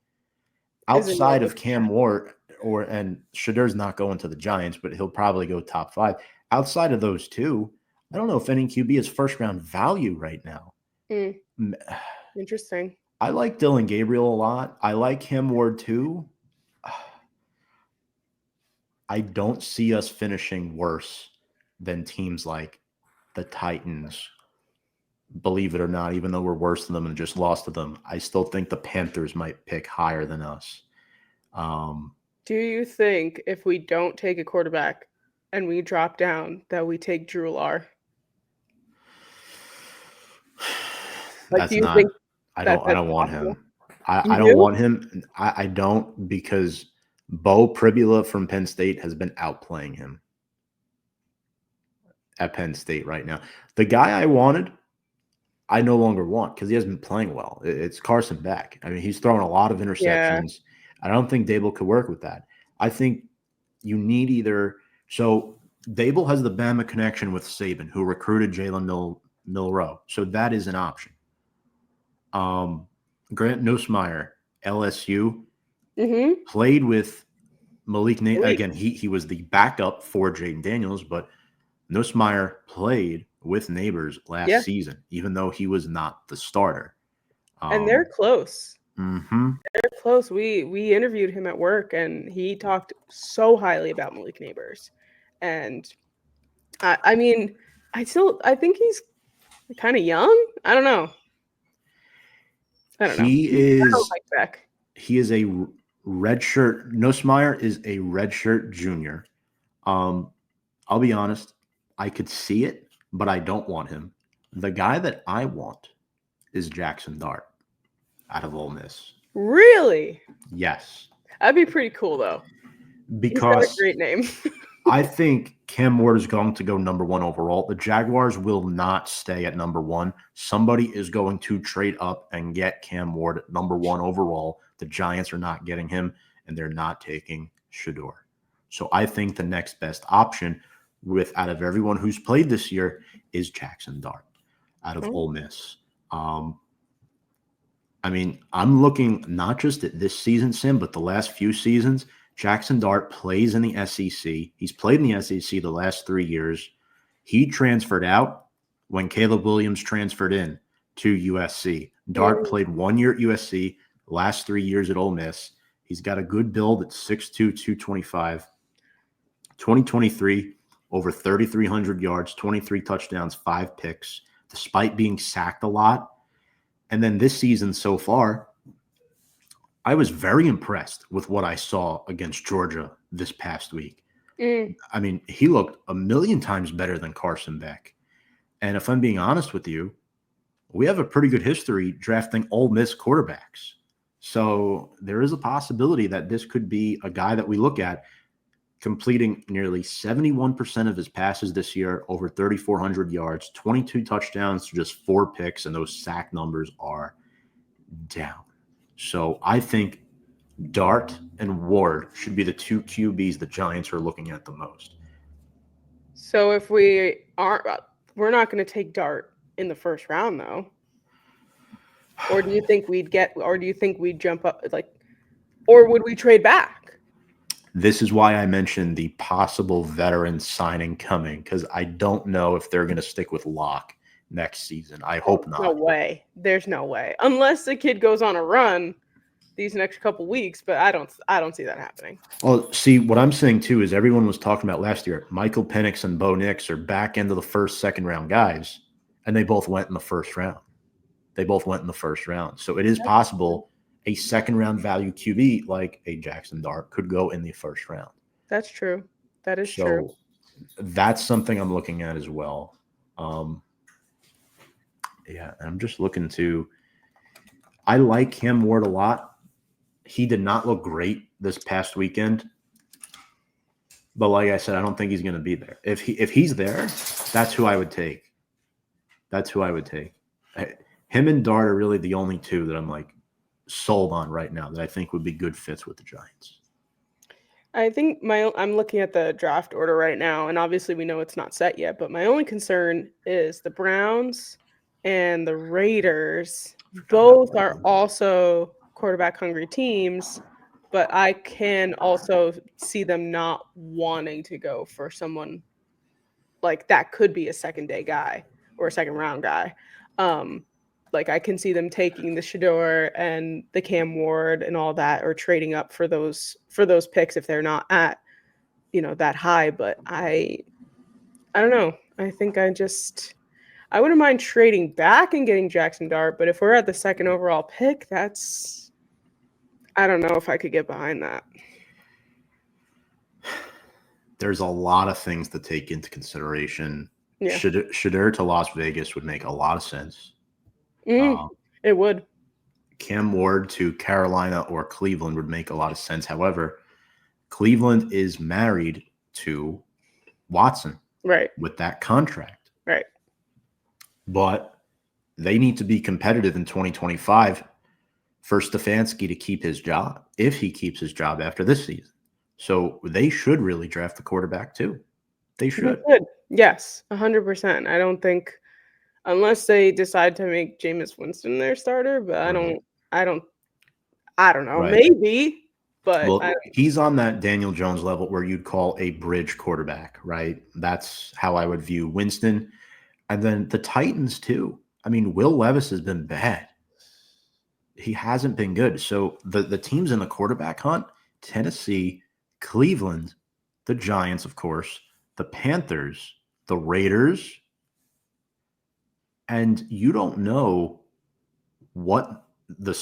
[SPEAKER 1] outside of Cam Ward and Shadur's not going to the Giants, but he'll probably go top 5. Outside of those two, I don't know if any QB is first round value right now.
[SPEAKER 2] Interesting.
[SPEAKER 1] I like Dylan Gabriel a lot. I like Cam Ward too. I don't see us finishing worse than teams like the Titans. Believe it or not, even though we're worse than them and just lost to them, I still think the Panthers might pick higher than us.
[SPEAKER 2] Do you think if we don't take a quarterback and we drop down that we take Drew Lar?
[SPEAKER 1] Like, do you think I don't want him. I don't want him. I don't, because Bo Pribula from Penn State has been outplaying him at Penn State right now. The guy I wanted, I no longer want because he hasn't been playing well. It's Carson Beck. I mean, he's throwing a lot of interceptions. I don't think Daboll could work with that. I think you need either. So Daboll has the Bama connection with Saban, who recruited Jalen Milroe. So that is an option. Grant Nussmeier, LSU, played with Malik. Again, he was the backup for Jaden Daniels, but Nussmeier played with Neighbors last season, even though he was not the starter.
[SPEAKER 2] And they're close.
[SPEAKER 1] Mm-hmm.
[SPEAKER 2] They're close. We interviewed him at work, and he talked so highly about Malik Neighbors. And I mean, I think he's kind of young. I don't know.
[SPEAKER 1] He is a redshirt. Nussmeier is a redshirt junior. I'll be honest, I could see it, but I don't want him. The guy that I want is Jackson Dart out of Ole Miss.
[SPEAKER 2] Really?
[SPEAKER 1] Yes.
[SPEAKER 2] That'd be pretty cool, though. He's got a
[SPEAKER 1] Because
[SPEAKER 2] great name.
[SPEAKER 1] I think Cam Ward is going to go number 1 overall. The Jaguars will not stay at number 1. Somebody is going to trade up and get Cam Ward at number 1 overall. The Giants are not getting him, and they're not taking Shedeur. So I think the next best option out of everyone who's played this year is Jackson Dart out of Ole Miss. I mean, I'm looking not just at this season, Sim, but the last few seasons. Jackson Dart plays in the SEC. He's played in the SEC the last 3 years. He transferred out when Caleb Williams transferred in to USC. Dart played 1 year at USC, last 3 years at Ole Miss. He's got a good build at 6'2", 225. 2023, over 3,300 yards, 23 touchdowns, 5 picks, despite being sacked a lot. And then this season so far, I was very impressed with what I saw against Georgia this past week. I mean, he looked a million times better than Carson Beck. And if I'm being honest with you, we have a pretty good history drafting Ole Miss quarterbacks. So there is a possibility that this could be a guy that we look at completing nearly 71% of his passes this year, over 3,400 yards, 22 touchdowns to just 4 picks, and those sack numbers are down. So I think Dart and Ward should be the 2 QBs the Giants are looking at the most.
[SPEAKER 2] So if we aren't, we're not going to take Dart in the first round, though. Or do you think we'd jump up, or would we trade back?
[SPEAKER 1] This is why I mentioned the possible veteran signing coming, because I don't know if they're going to stick with Locke next season. I hope not.
[SPEAKER 2] No way. There's no way. Unless the kid goes on a run these next couple weeks, but I don't see that happening.
[SPEAKER 1] Well, see, what I'm saying too is everyone was talking about last year, Michael Penix and Bo Nix are back into the first, second round guys, and they both went in the first round. So it is possible a second round value QB like a Jackson Dart could go in the first round.
[SPEAKER 2] That's true. That is true.
[SPEAKER 1] That's something I'm looking at as well. Yeah, I'm just looking to – I like Cam Ward a lot. He did not look great this past weekend. But like I said, I don't think he's going to be there. If he's there, that's who I would take. Him and Dart are really the only two that I'm sold on right now that I think would be good fits with the Giants.
[SPEAKER 2] I think I'm looking at the draft order right now, and obviously we know it's not set yet, but my only concern is the Browns and the Raiders. Both are also quarterback hungry teams, but I can also see them not wanting to go for someone that could be a second day guy or a second round guy. I can see them taking the Shedeur and the Cam Ward and all that, or trading up for those picks if they're not at, that high. But I don't know. I think I wouldn't mind trading back and getting Jackson Dart, but if we're at the second overall pick, I don't know if I could get behind that.
[SPEAKER 1] There's a lot of things to take into consideration.
[SPEAKER 2] Yeah.
[SPEAKER 1] Shedeur to Las Vegas would make a lot of sense.
[SPEAKER 2] It would.
[SPEAKER 1] Cam Ward to Carolina or Cleveland would make a lot of sense. However, Cleveland is married to Watson,
[SPEAKER 2] right,
[SPEAKER 1] with that contract.
[SPEAKER 2] Right.
[SPEAKER 1] But they need to be competitive in 2025 for Stefanski to keep his job, if he keeps his job after this season. So they should really draft the quarterback too. They should.
[SPEAKER 2] Yes, 100%. I don't think, unless they decide to make Jameis Winston their starter, but I don't know. Right. Maybe, but
[SPEAKER 1] he's on that Daniel Jones level where you'd call a bridge quarterback, right? That's how I would view Winston. And then the Titans too. I mean, Will Levis has been bad. He hasn't been good. So the teams in the quarterback hunt, Tennessee, Cleveland, the Giants, of course, the Panthers, the Raiders, and you don't know what the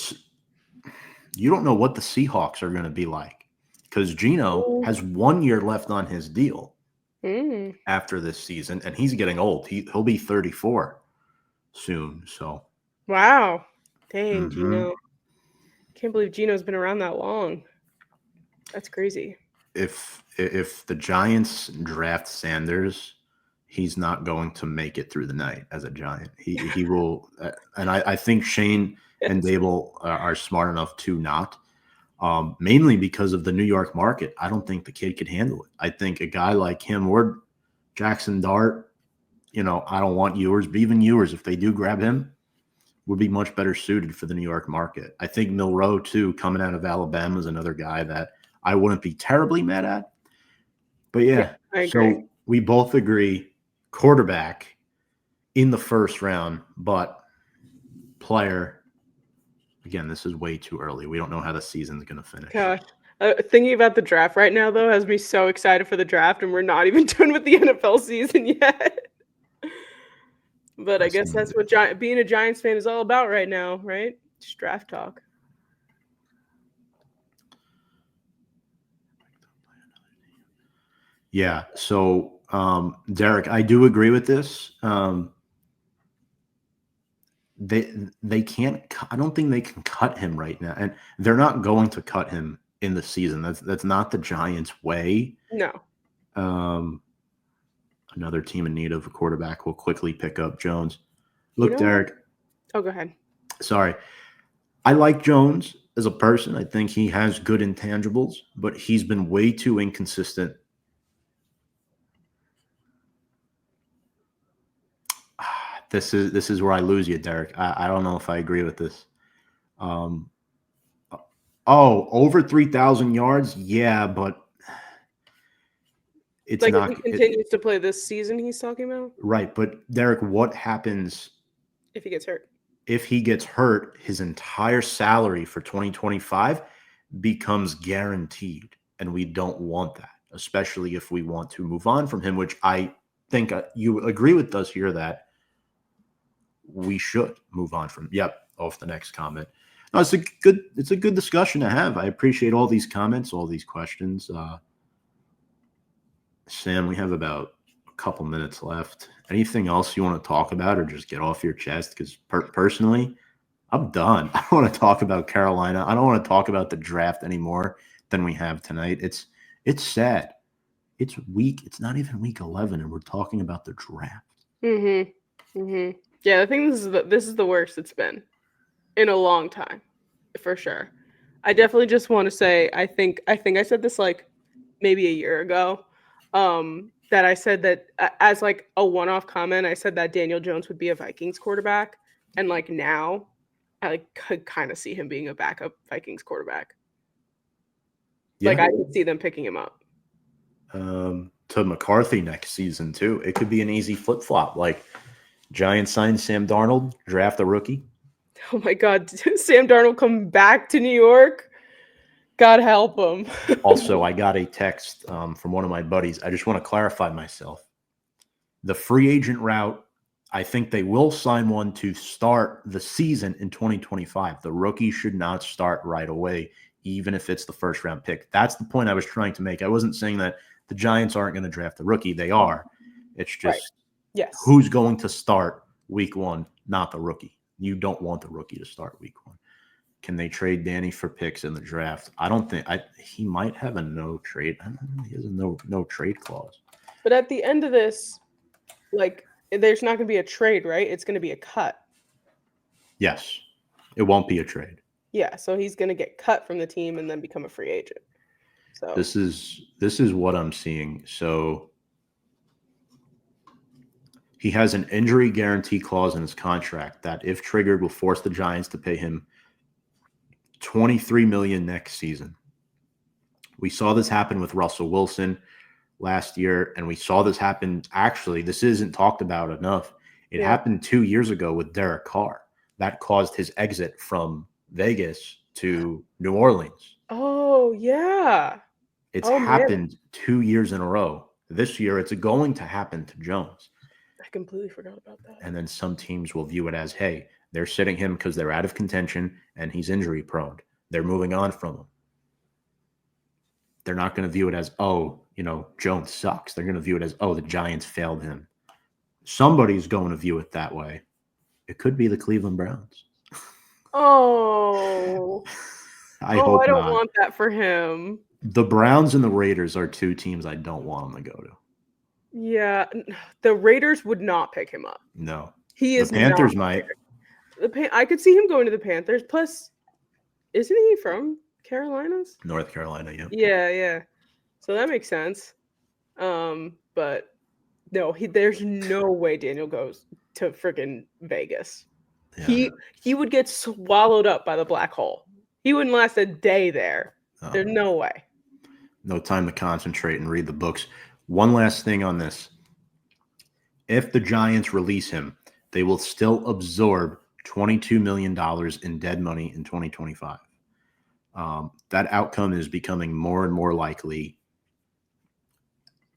[SPEAKER 1] Seahawks are going to be like, because Geno has 1 year left on his deal after this season, and he's getting old. He'll be 34 soon. So
[SPEAKER 2] Wow. Dang,
[SPEAKER 1] Hmm.
[SPEAKER 2] Gino. Can't believe Gino's been around that long. That's crazy.
[SPEAKER 1] If the Giants draft Sanders, he's not going to make it through the night as a Giant. He will, and I think Shane and
[SPEAKER 2] Yes.
[SPEAKER 1] Daboll are smart enough to not. Mainly because of the New York market. I don't think the kid could handle it. I think a guy like him or Jackson Dart, I don't want Ewers, but even Ewers, if they do grab him, would be much better suited for the New York market. I think Milroe, too, coming out of Alabama, is another guy that I wouldn't be terribly mad at. But
[SPEAKER 2] Yeah,
[SPEAKER 1] yeah,
[SPEAKER 2] I agree.
[SPEAKER 1] so we both agree quarterback in the first round, but player, again, this is way too early. We don't know how the season's going to finish.
[SPEAKER 2] Gosh. Thinking about the draft right now, though, has me so excited for the draft, and we're not even done with the NFL season yet. But I guess that's what being a Giants fan is all about right now, right? Just draft talk.
[SPEAKER 1] Yeah. So, Derek, I do agree with this. They can't. I don't think they can cut him right now, and they're not going to cut him in the season. That's not the Giants' way.
[SPEAKER 2] No.
[SPEAKER 1] Um, Another team in need of a quarterback will quickly pick up Jones.
[SPEAKER 2] You
[SPEAKER 1] Look,
[SPEAKER 2] know what?
[SPEAKER 1] Derek.
[SPEAKER 2] Oh, go ahead.
[SPEAKER 1] Sorry, I like Jones as a person. I think he has good intangibles, but he's been way too inconsistent. This is where I lose you, Derek. I don't know if I agree with this. Um, over 3,000 yards, yeah, but it's
[SPEAKER 2] Like if he
[SPEAKER 1] not
[SPEAKER 2] continues to play this season, he's talking about
[SPEAKER 1] right. But Derek, what happens
[SPEAKER 2] if he gets hurt.
[SPEAKER 1] if he gets hurt? His entire salary for 2025 becomes guaranteed, and we don't want that, especially if we want to move on from him, which I think you agree with us here that we should move on from. Yep, off the next comment. No, it's a good discussion to have. I appreciate all these comments, all these questions. Sam, we have about a couple minutes left. Anything else you want to talk about, or just get off your chest? Because personally, I'm done. I don't want to talk about Carolina. I don't want to talk about the draft anymore than we have tonight. It's sad. It's week. It's not even week 11, and we're talking about the draft.
[SPEAKER 2] Yeah, I think this is the worst it's been in a long time, for sure. I definitely just want to say I think I said this like maybe a year ago. That I said that as like a one-off comment, I said that Daniel Jones would be a Vikings quarterback, and like now, I like could kind of see him being a backup Vikings quarterback. Like
[SPEAKER 1] Yeah.
[SPEAKER 2] I could see them picking him up.
[SPEAKER 1] To McCarthy next season too. It could be an easy flip flop. Like Giants sign Sam Darnold, draft a rookie.
[SPEAKER 2] Oh my God, Sam Darnold coming back to New York. God help him.
[SPEAKER 1] Also, I got a text from one of my buddies. I just want to clarify myself. The free agent route, I think they will sign one to start the season in 2025. The rookie should not start right away, even if it's the first round pick. That's the point I was trying to make. I wasn't saying that the Giants aren't going to draft a rookie. They are. It's
[SPEAKER 2] Right.
[SPEAKER 1] just
[SPEAKER 2] Yes.
[SPEAKER 1] who's going to start week one, not the rookie. You don't want the rookie to start week one. Can they trade Danny for picks in the draft? I don't think he might have a no trade. I don't know, he has a no trade clause.
[SPEAKER 2] But at the end of this, like, there's not going to be a trade, right? It's going to be a cut.
[SPEAKER 1] Yes, it won't be a trade.
[SPEAKER 2] Yeah, so he's going to get cut from the team and then become a free agent. So
[SPEAKER 1] This is what I'm seeing. So he has an injury guarantee clause in his contract that, if triggered, will force the Giants to pay him $23 million next season. We saw this happen with Russell Wilson last year, and we saw this happen. Actually, this isn't talked about enough. It
[SPEAKER 2] yeah.
[SPEAKER 1] happened 2 years ago with Derek Carr. That caused his exit from Vegas to New Orleans.
[SPEAKER 2] Oh yeah.
[SPEAKER 1] It's
[SPEAKER 2] Oh man,
[SPEAKER 1] happened 2 years in a row. This year, it's going to happen to Jones.
[SPEAKER 2] I completely forgot about that.
[SPEAKER 1] And then some teams will view it as, hey, they're sitting him because they're out of contention and he's injury prone. They're moving on from him. They're not going to view it as, oh, Jones sucks. They're going to view it as, oh, the Giants failed him. Somebody's going to view it that way. It could be the Cleveland Browns.
[SPEAKER 2] Oh.
[SPEAKER 1] I
[SPEAKER 2] Oh,
[SPEAKER 1] hope
[SPEAKER 2] I don't
[SPEAKER 1] not.
[SPEAKER 2] want that for him.
[SPEAKER 1] The Browns and the Raiders are two teams I don't want him to go to.
[SPEAKER 2] Yeah, the Raiders would not pick him up.
[SPEAKER 1] No.
[SPEAKER 2] He
[SPEAKER 1] The
[SPEAKER 2] is
[SPEAKER 1] Panthers
[SPEAKER 2] not
[SPEAKER 1] might.
[SPEAKER 2] I could see him going to the Panthers. Plus, isn't he from Carolinas?
[SPEAKER 1] North Carolina, yeah.
[SPEAKER 2] Yeah. So that makes sense. But no, there's no way Daniel goes to freaking Vegas.
[SPEAKER 1] Yeah.
[SPEAKER 2] He would get swallowed up by the black hole. He wouldn't last a day there. There's no way.
[SPEAKER 1] No time to concentrate and read the books. One last thing on this. If the Giants release him, they will still absorb $22 million in dead money in 2025. That outcome is becoming more and more likely.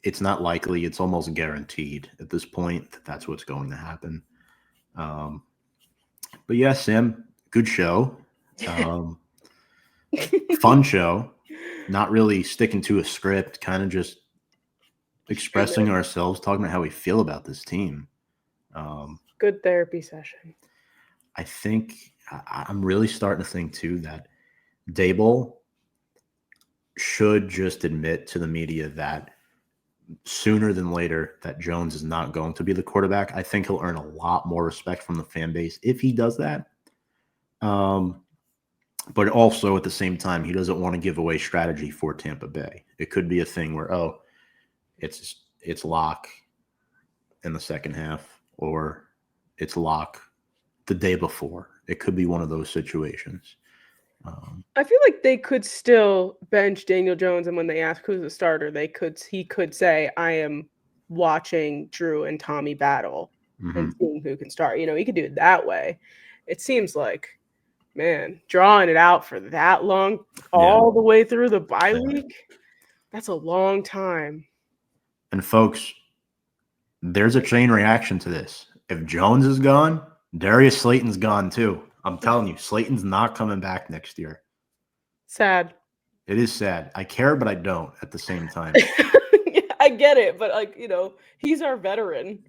[SPEAKER 1] It's not likely, it's almost guaranteed at this point that that's what's going to happen. But yeah, Sam, good show. Fun show. Not really sticking to a script, kind of just expressing ourselves, talking about how we feel about this team.
[SPEAKER 2] Good therapy session.
[SPEAKER 1] I think I'm really starting to think too that Daboll should just admit to the media that sooner than later that Jones is not going to be the quarterback. I think he'll earn a lot more respect from the fan base if he does that. But also at the same time, he doesn't want to give away strategy for Tampa Bay. It could be a thing where, it's lock in the second half, or it's lock the day before. It could be one of those situations.
[SPEAKER 2] I feel like they could still bench Daniel Jones, and when they ask who's the starter, he could say, "I am watching Drew and Tommy battle and seeing who can start." He could do it that way. It seems like, man, drawing it out for that long, all the way through the bye week, that's a long time.
[SPEAKER 1] And folks, there's a chain reaction to this. If Jones is gone, Darius Slayton's gone too. I'm telling you, Slayton's not coming back next year.
[SPEAKER 2] Sad.
[SPEAKER 1] It is sad. I care, but I don't at the same time.
[SPEAKER 2] Yeah, I get it, but he's our veteran.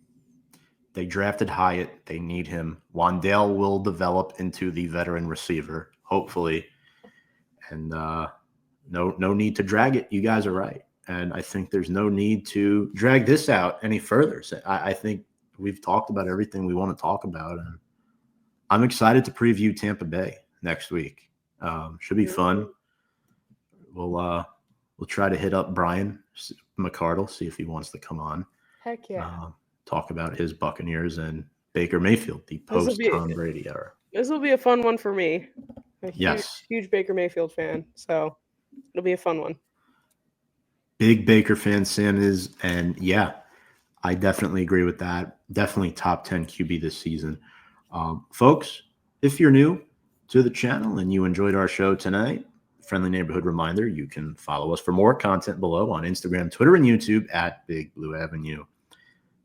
[SPEAKER 1] They drafted Hyatt. They need him. Wan'Dale will develop into the veteran receiver, hopefully. And no need to drag it. You guys are right. And I think there's no need to drag this out any further. So I think we've talked about everything we want to talk about. And I'm excited to preview Tampa Bay next week. Should be fun. We'll try to hit up Brian McCardle, see if he wants to come on.
[SPEAKER 2] Heck yeah.
[SPEAKER 1] Talk about his Buccaneers and Baker Mayfield, the post-Tom Brady era.
[SPEAKER 2] This will be a fun one for me.
[SPEAKER 1] Yes.
[SPEAKER 2] Huge Baker Mayfield fan, so it'll be a fun one.
[SPEAKER 1] Big Baker fan Sam is, and yeah, I definitely agree with that. Definitely top 10 QB this season. Folks, if you're new to the channel and you enjoyed our show tonight, friendly neighborhood reminder, you can follow us for more content below on Instagram, Twitter, and YouTube at Big Blue Avenue.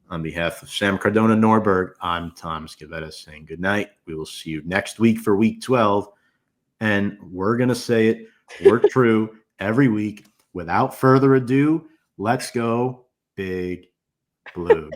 [SPEAKER 1] On behalf of Sam Cardona Norberg, I'm Tom Scavetta saying good night. We will see you next week for week 12. And we're going to say it, we're true every week. Without further ado, let's go Big Blue.